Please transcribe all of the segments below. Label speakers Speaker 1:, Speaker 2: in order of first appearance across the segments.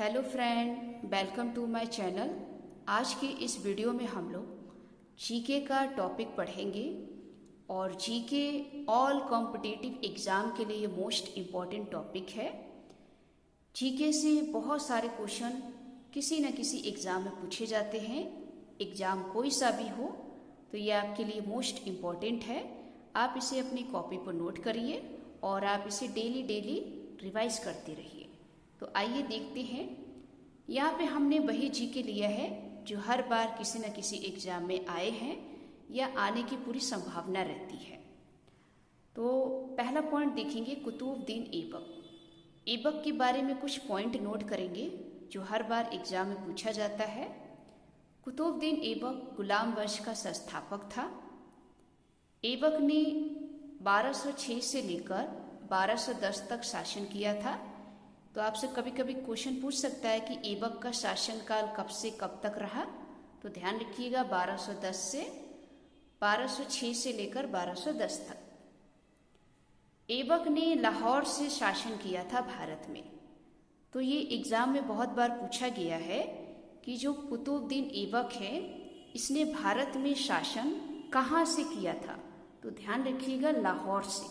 Speaker 1: Hello friend, welcome to my channel. आज की इस वीडियो में हम लोग जीके का टॉपिक पढ़ेंगे और जीके ऑल कॉम्पिटिटिव एग्ज़ाम के लिए मोस्ट इम्पॉर्टेंट टॉपिक है। जीके से बहुत सारे क्वेश्चन किसी न किसी एग्ज़ाम में पूछे जाते हैं। एग्ज़ाम कोई सा भी हो तो ये आपके लिए मोस्ट इम्पॉर्टेंट है। आप इसे अपनी कॉपी पर नोट करिए और आप इसे डेली रिवाइज करते रहिए। तो आइए देखते हैं। यहाँ पे हमने वही जीके लिया है जो हर बार किसी न किसी एग्ज़ाम में आए हैं या आने की पूरी संभावना रहती है। तो पहला पॉइंट देखेंगे कुतुबुद्दीन ऐबक। ऐबक के बारे में कुछ पॉइंट नोट करेंगे जो हर बार एग्ज़ाम में पूछा जाता है। कुतुबुद्दीन ऐबक गुलाम वंश का संस्थापक था। ऐबक ने 1206 से लेकर 1210 तक शासन किया था। तो आपसे कभी कभी क्वेश्चन पूछ सकता है कि ऐबक का शासनकाल कब से कब तक रहा। तो ध्यान रखिएगा 1210 से 1206 से लेकर 1210 तक। ऐबक ने लाहौर से शासन किया था भारत में। तो ये एग्ज़ाम में बहुत बार पूछा गया है कि जो कुतुबुद्दीन ऐबक है इसने भारत में शासन कहाँ से किया था। तो ध्यान रखिएगा लाहौर से।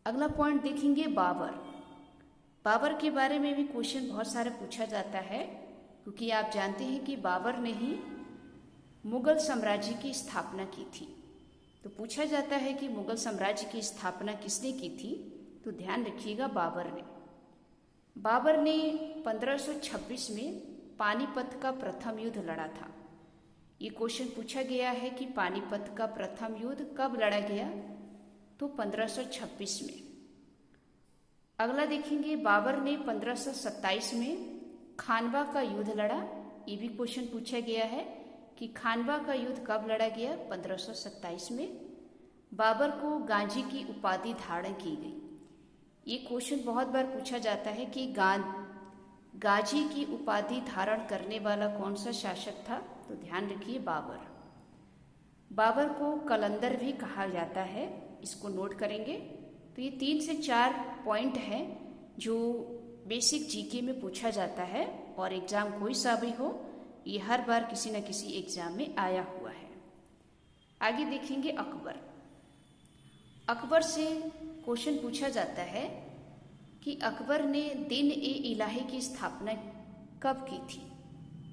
Speaker 1: अगला पॉइंट देखेंगे बाबर। बाबर के बारे में भी क्वेश्चन बहुत सारे पूछा जाता है क्योंकि आप जानते हैं कि बाबर ने ही मुगल साम्राज्य की स्थापना की थी। तो पूछा जाता है कि मुगल साम्राज्य की स्थापना किसने की थी। तो ध्यान रखिएगा बाबर ने 1526 में पानीपत का प्रथम युद्ध लड़ा था। ये क्वेश्चन पूछा गया है कि पानीपत का प्रथम युद्ध कब लड़ा गया। तो 1526 में। अगला देखेंगे बाबर ने 1527 में खानवा का युद्ध लड़ा। ये भी क्वेश्चन पूछा गया है कि खानवा का युद्ध कब लड़ा गया। 1527 में। बाबर को गाजी की उपाधि धारण की गई। ये क्वेश्चन बहुत बार पूछा जाता है कि गाजी की उपाधि धारण करने वाला कौन सा शासक था। तो ध्यान रखिए बाबर को कलंदर भी कहा जाता है। इसको नोट करेंगे। तो ये 3 से 4 पॉइंट है जो बेसिक जीके में पूछा जाता है और एग्ज़ाम कोई सा भी हो ये हर बार किसी न किसी एग्ज़ाम में आया हुआ है। आगे देखेंगे अकबर से क्वेश्चन पूछा जाता है कि अकबर ने दिन-ए-इलाही की स्थापना कब की थी।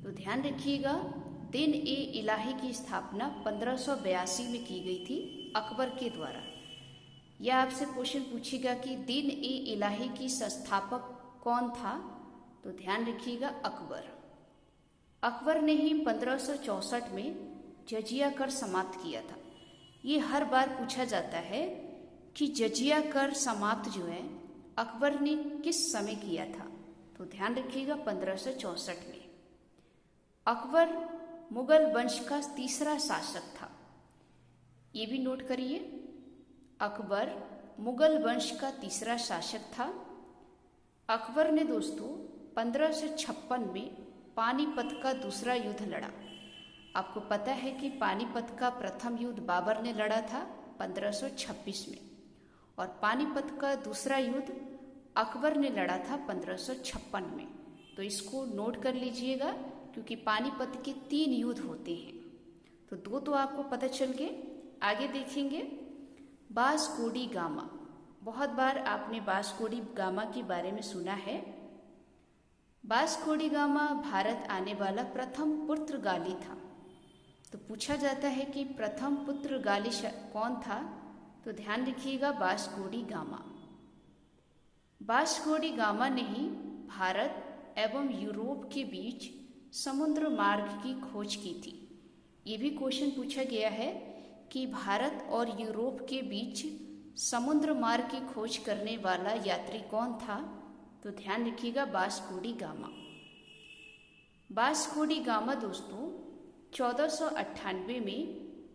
Speaker 1: तो ध्यान रखिएगा दिन-ए-इलाही की स्थापना 1582 में की गई थी अकबर के द्वारा। यह आपसे क्वेश्चन पूछेगा कि दिन-ए-इलाही की संस्थापक कौन था। तो ध्यान रखिएगा अकबर ने ही 1564 में जजिया कर समाप्त किया था। ये हर बार पूछा जाता है कि जजिया कर समाप्त जो है अकबर ने किस समय किया था। तो ध्यान रखिएगा 1564 में। अकबर मुगल वंश का तीसरा शासक था। ये भी नोट करिए अकबर मुगल वंश का तीसरा शासक था। अकबर ने दोस्तों 1556 में पानीपत का दूसरा युद्ध लड़ा। आपको पता है कि पानीपत का प्रथम युद्ध बाबर ने लड़ा था 1526 में और पानीपत का दूसरा युद्ध अकबर ने लड़ा था 1556 में। तो इसको नोट कर लीजिएगा क्योंकि पानीपत के 3 युद्ध होते हैं। तो 2 तो आपको पता चल गए। आगे देखेंगे वास्को डी गामा। बहुत बार आपने वास्को डी गामा के बारे में सुना है। वास्को डी गामा भारत आने वाला प्रथम पुर्तगाली था। तो पूछा जाता है कि प्रथम पुर्तगाली कौन था। तो ध्यान रखिएगा Vasco D gamma. Vasco D gamma ने ही भारत एवं यूरोप के बीच समुद्र मार्ग की खोज की थी। ये भी क्वेश्चन पूछा गया है कि भारत और यूरोप के बीच समुद्र मार्ग की खोज करने वाला यात्री कौन था। तो ध्यान रखिएगा Vasco D gamma. Vasco D gamma दोस्तों 1498 में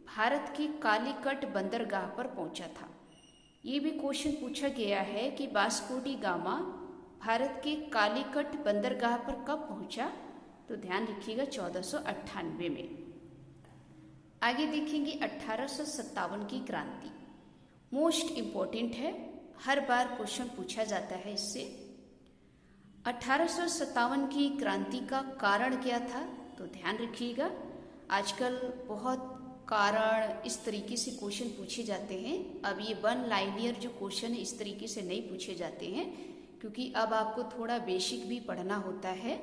Speaker 1: भारत की कालीकट बंदरगाह पर पहुंचा था। ये भी क्वेश्चन पूछा गया है कि वास्को डी गामा भारत के कालीकट बंदरगाह पर कब पहुंचा। तो ध्यान रखिएगा 1498 में। आगे देखेंगे 1857 की क्रांति। मोस्ट इम्पोर्टेंट है, हर बार क्वेश्चन पूछा जाता है इससे। 1857 की क्रांति का कारण क्या था? तो ध्यान रखिएगा, आजकल बहुत कारण इस तरीके से क्वेश्चन पूछे जाते हैं। अब ये वन लाइनियर जो क्वेश्चन है इस तरीके से नहीं पूछे जाते हैं, क्योंकि अब आपको थोड़ा बेसिक भी पढ़ना होता है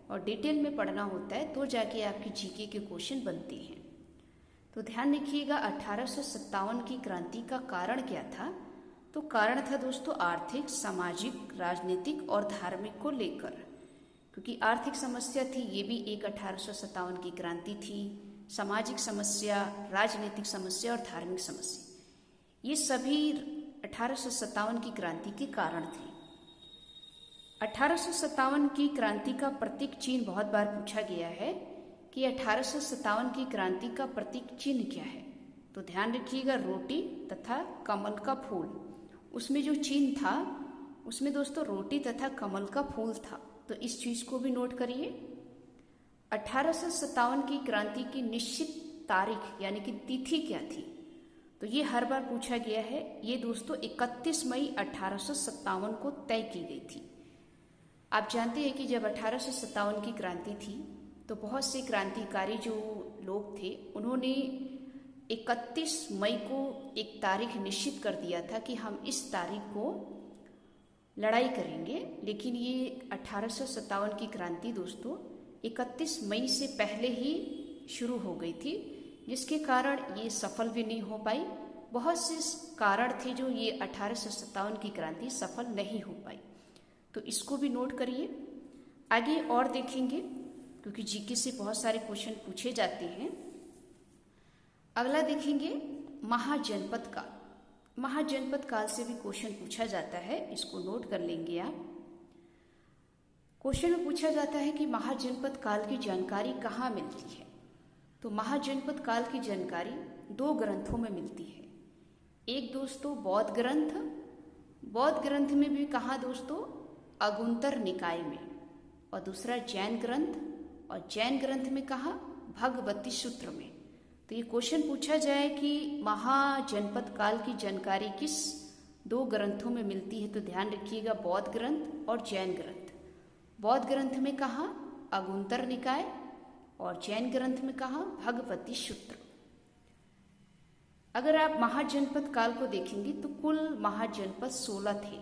Speaker 1: और डिटेल में पढ़ना होता है, तो जाके आपकी जीके के क्वेश्चन बनते हैं। तो ध्यान रखिएगा, 1857 की क्रांति का कारण क्या था? तो कारण था दोस्तों आर्थिक, सामाजिक, राजनीतिक और धार्मिक को लेकर, क्योंकि आर्थिक समस्या थी, ये भी एक 1857 की क्रांति थी। सामाजिक समस्या, राजनीतिक समस्या और धार्मिक समस्या, ये सभी 1857 की क्रांति के कारण थे। 1857 की क्रांति का प्रतीक चिन्ह बहुत बार पूछा गया है कि 1857 की क्रांति का प्रतीक चिन्ह क्या है? तो ध्यान रखिएगा, रोटी तथा कमल का फूल। उसमें जो चिन्ह था उसमें दोस्तों रोटी तथा कमल का फूल था, तो इस चीज को भी नोट करिए। 1857 की क्रांति की निश्चित तारीख यानी कि तिथि क्या थी? तो ये हर बार पूछा गया है। ये दोस्तों 31 मई 1857 को तय की गई थी। आप जानते हैं कि जब 1857 की क्रांति थी तो बहुत से क्रांतिकारी जो लोग थे उन्होंने 31 मई को एक तारीख निश्चित कर दिया था कि हम इस तारीख को लड़ाई करेंगे, लेकिन ये 1857 की क्रांति दोस्तों 31 मई से पहले ही शुरू हो गई थी, जिसके कारण ये सफल भी नहीं हो पाई। बहुत से कारण थे जो ये 1857 की क्रांति सफल नहीं हो पाई, तो इसको भी नोट करिए। आगे और देखेंगे, क्योंकि जीके से बहुत सारे क्वेश्चन पूछे जाते हैं। अगला देखेंगे महाजनपद काल। महाजनपद काल से भी क्वेश्चन पूछा जाता है, इसको नोट कर लेंगे आप। क्वेश्चन में पूछा जाता है कि महाजनपद काल की जानकारी कहाँ मिलती है? तो महाजनपद काल की जानकारी दो ग्रंथों में मिलती है। एक दोस्तों बौद्ध ग्रंथ, बौद्ध ग्रंथ में भी कहाँ दोस्तों? अगुंतर निकाय में। और दूसरा जैन ग्रंथ, और जैन ग्रंथ में कहाँ? भगवती सूत्र में। तो ये क्वेश्चन पूछा जाए कि महाजनपद काल की जानकारी किस दो ग्रंथों में मिलती है, तो ध्यान रखिएगा बौद्ध ग्रंथ और जैन ग्रंथ। बौद्ध ग्रंथ में कहाँ? अगुंतर निकाय, और जैन ग्रंथ में कहाँ? भगवती सूत्र। अगर आप महाजनपद काल को देखेंगे तो कुल महाजनपद 16 थे।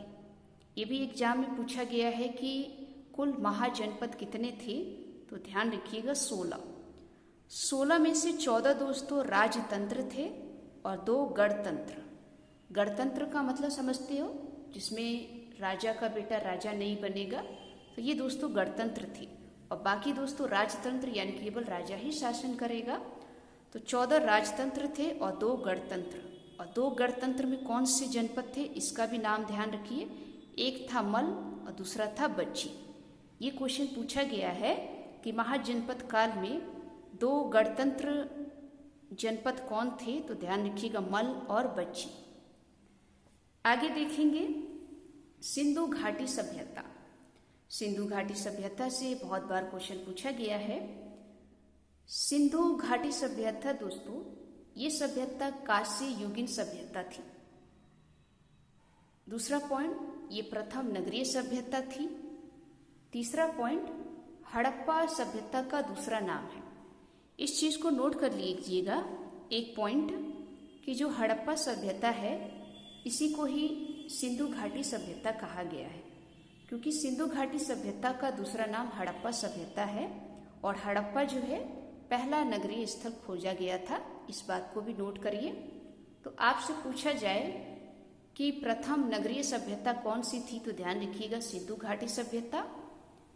Speaker 1: ये भी एग्जाम में पूछा गया है कि कुल महाजनपद कितने थे, तो ध्यान रखिएगा 16। 16 में से 14 दोस्तों राजतंत्र थे और 2 गणतंत्र। गणतंत्र का मतलब समझते हो, जिसमें राजा का बेटा राजा नहीं बनेगा, तो ये दोस्तों गणतंत्र थे। और बाकी दोस्तों राजतंत्र यानी केवल राजा ही शासन करेगा। तो 14 राजतंत्र थे और 2 गणतंत्र। और 2 गणतंत्र में कौन से जनपद थे, इसका भी नाम ध्यान रखिए। एक था मल और दूसरा था बच्ची। ये क्वेश्चन पूछा गया है कि महाजनपद काल में 2 गणतंत्र जनपद कौन थे, तो ध्यान रखिएगा मल और बच्ची। आगे देखेंगे सिंधु घाटी सभ्यता। सिंधु घाटी सभ्यता से बहुत बार क्वेश्चन पूछा गया है। सिंधु घाटी सभ्यता दोस्तों, ये सभ्यता कांस्य युगीन सभ्यता थी। दूसरा पॉइंट, ये प्रथम नगरीय सभ्यता थी। तीसरा पॉइंट, हड़प्पा सभ्यता का दूसरा नाम है। इस चीज को नोट कर लीजिएगा एक पॉइंट, कि जो हड़प्पा सभ्यता है इसी को ही सिंधु घाटी सभ्यता कहा गया है, क्योंकि सिंधु घाटी सभ्यता का दूसरा नाम हड़प्पा सभ्यता है। और हड़प्पा जो है पहला नगरीय स्थल खोजा गया था, इस बात को भी नोट करिए। तो आपसे पूछा जाए कि प्रथम नगरीय सभ्यता कौन सी थी, तो ध्यान रखिएगा सिंधु घाटी सभ्यता।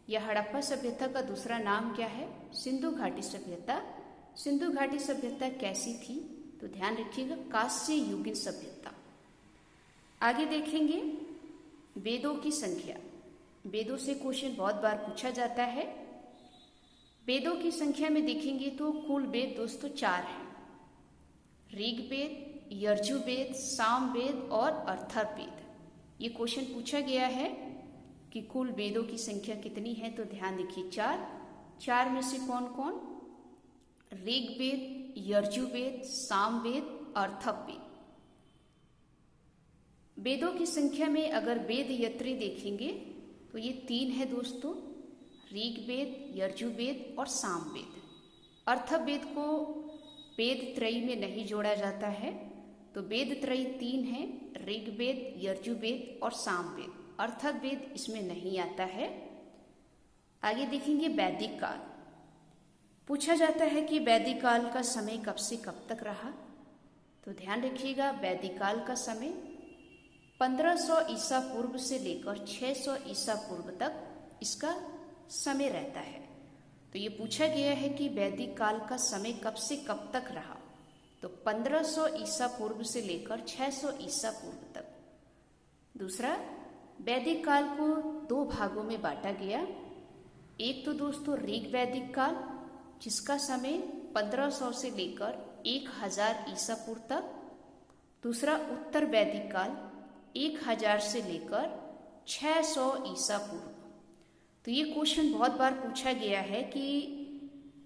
Speaker 1: या हड़प्पा सभ्यता का दूसरा नाम क्या है? सिंधु घाटी सभ्यता। सिंधु घाटी सभ्यता कैसी थी, तो ध्यान रखिएगा कांस्य युगीन सभ्यता। आगे देखेंगे वेदों की संख्या। वेदों से क्वेश्चन बहुत बार पूछा जाता है। वेदों की संख्या में देखेंगे तो कुल वेद दोस्तों 4 हैं। ऋग्वेद, यजुर्वेद, सामवेद और अथर्ववेद। ये क्वेश्चन पूछा गया है कि कुल वेदों की संख्या कितनी है, तो ध्यान देखिए 4। 4 में से कौन कौन? ऋग्वेद, यजुर्वेद, सामवेद, अथर्ववेद। वेदों की संख्या में अगर वेद यत्री देखेंगे तो ये 3 है दोस्तों, ऋग्वेद, यजुर्वेद और सामवेद। अथर्ववेद को वेद त्रयी में नहीं जोड़ा जाता है, तो वेद त्रयी 3 है, ऋग्वेद, यजुर्वेद और सामवेद। अथर्ववेद इसमें नहीं आता है। आगे देखेंगे वैदिक काल। पूछा जाता है कि वैदिक काल का समय कब से कब तक रहा, तो ध्यान रखिएगा वैदिक काल का समय 1500 ईसा पूर्व से लेकर 600 ईसा पूर्व तक इसका समय रहता है। तो ये पूछा गया है कि वैदिक काल का समय कब से कब तक रहा, तो 1500 ईसा पूर्व से लेकर 600 ईसा पूर्व तक। दूसरा, वैदिक काल को 2 भागों में बांटा गया। एक तो दोस्तों ऋग्वैदिक काल, जिसका समय 1500 से लेकर 1000 ईसा पूर्व तक। दूसरा उत्तर वैदिक काल 1000 से लेकर 600 ईसा पूर्व। तो ये क्वेश्चन बहुत बार पूछा गया है कि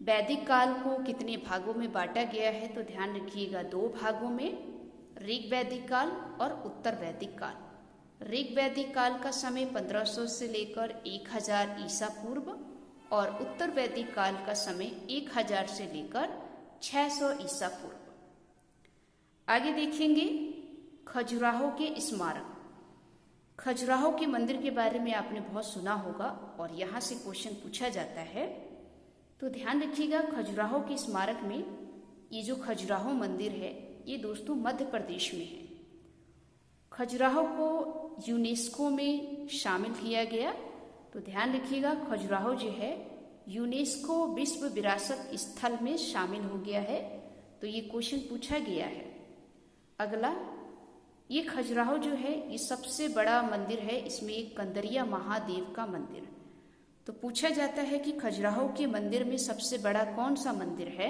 Speaker 1: वैदिक काल को कितने भागों में बांटा गया है, तो ध्यान रखिएगा 2 भागों में, ऋग्वैदिक काल और उत्तर वैदिक काल। ऋग्वैदिक काल का समय 1500 से लेकर 1000 ईसा पूर्व और उत्तर वैदिक काल का समय 1000 से लेकर 600 ईसा पूर्व। आगे देखेंगे खजुराहो के स्मारक। खजुराहो के मंदिर के बारे में आपने बहुत सुना होगा और यहाँ से क्वेश्चन पूछा जाता है, तो ध्यान रखिएगा खजुराहो के स्मारक में ये जो खजुराहो मंदिर है ये दोस्तों मध्य प्रदेश में है। खजुराहो को यूनेस्को में शामिल किया गया, तो ध्यान रखिएगा खजुराहो जो है यूनेस्को विश्व विरासत स्थल में शामिल हो गया है। तो ये क्वेश्चन पूछा गया है। अगला, ये खजुराहो जो है ये सबसे बड़ा मंदिर है, इसमें एक कंदरिया महादेव का मंदिर। तो पूछा जाता है कि खजुराहो के मंदिर में सबसे बड़ा कौन सा मंदिर है,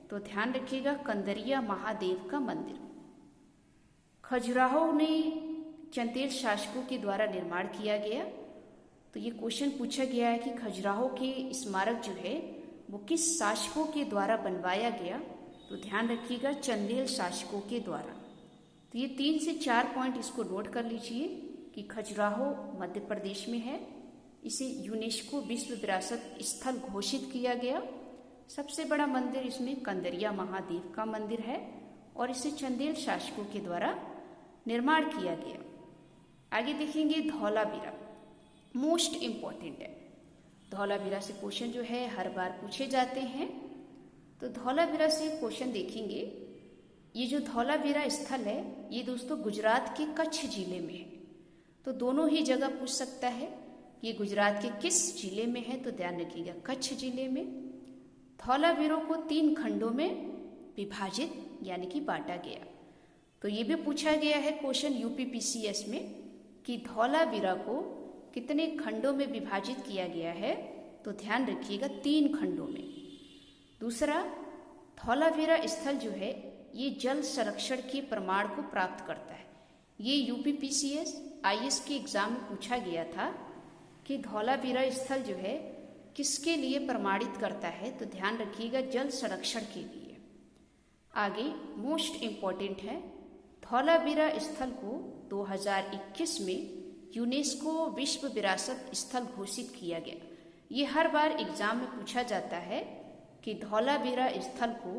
Speaker 1: तो ध्यान रखिएगा कंदरिया महादेव का मंदिर। खजुराहो ने चंदेल शासकों के द्वारा निर्माण किया गया। तो ये क्वेश्चन पूछा गया है कि खजुराहो के स्मारक जो है वो किस शासकों के द्वारा बनवाया गया, तो ध्यान रखिएगा चंदेल शासकों के द्वारा। तो ये 3 से 4 पॉइंट इसको नोट कर लीजिए कि खजुराहो मध्य प्रदेश में है, इसे यूनेस्को विश्व विरासत स्थल घोषित किया गया। सबसे बड़ा मंदिर इसमें कंदरिया महादेव का मंदिर है और इसे चंदेल शासकों के द्वारा निर्माण किया गया। आगे देखेंगे धौलावीरा, मोस्ट इम्पॉर्टेंट है। धौलावीरा से क्वेश्चन जो है हर बार पूछे जाते हैं। तो धौलावीरा से क्वेश्चन देखेंगे, ये जो धौलावीरा स्थल है ये दोस्तों गुजरात के कच्छ जिले में है। तो दोनों ही जगह पूछ सकता है ये गुजरात के किस जिले में है, तो ध्यान रखिएगा कच्छ जिले में। धौलावीरा को 3 खंडों में विभाजित यानी कि बांटा गया। तो ये भी पूछा गया है क्वेश्चन यूपीपीसीएस में कि धौलावीरा को कितने खंडों में विभाजित किया गया है, तो ध्यान रखिएगा 3 खंडों में। दूसरा, धौलावीरा स्थल जो है ये जल संरक्षण के प्रमाण को प्राप्त करता है। ये यूपीपीसीएस आईएएस के एग्जाम में पूछा गया था कि धौलावीरा स्थल जो है किसके लिए प्रमाणित करता है, तो ध्यान रखिएगा जल संरक्षण के लिए। आगे मोस्ट इम्पॉर्टेंट है, धौलावीरा स्थल को 2021 में यूनेस्को विश्व विरासत स्थल घोषित किया गया। ये हर बार एग्जाम में पूछा जाता है कि धौलावीरा स्थल को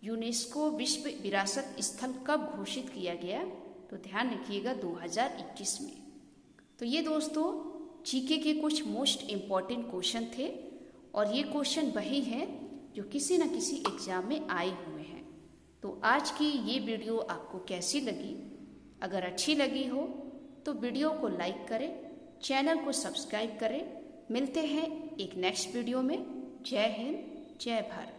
Speaker 1: यूनेस्को विश्व विरासत स्थल कब घोषित किया गया, तो ध्यान रखिएगा 2021 में। तो ये दोस्तों जीके के कुछ मोस्ट इम्पॉर्टेंट क्वेश्चन थे और ये क्वेश्चन वही हैं जो किसी न किसी एग्जाम में आए हुए हैं। तो आज की ये वीडियो आपको कैसी लगी? अगर अच्छी लगी हो तो वीडियो को लाइक करें, चैनल को सब्सक्राइब करें। मिलते हैं एक नेक्स्ट वीडियो में। जय हिंद, जय भारत।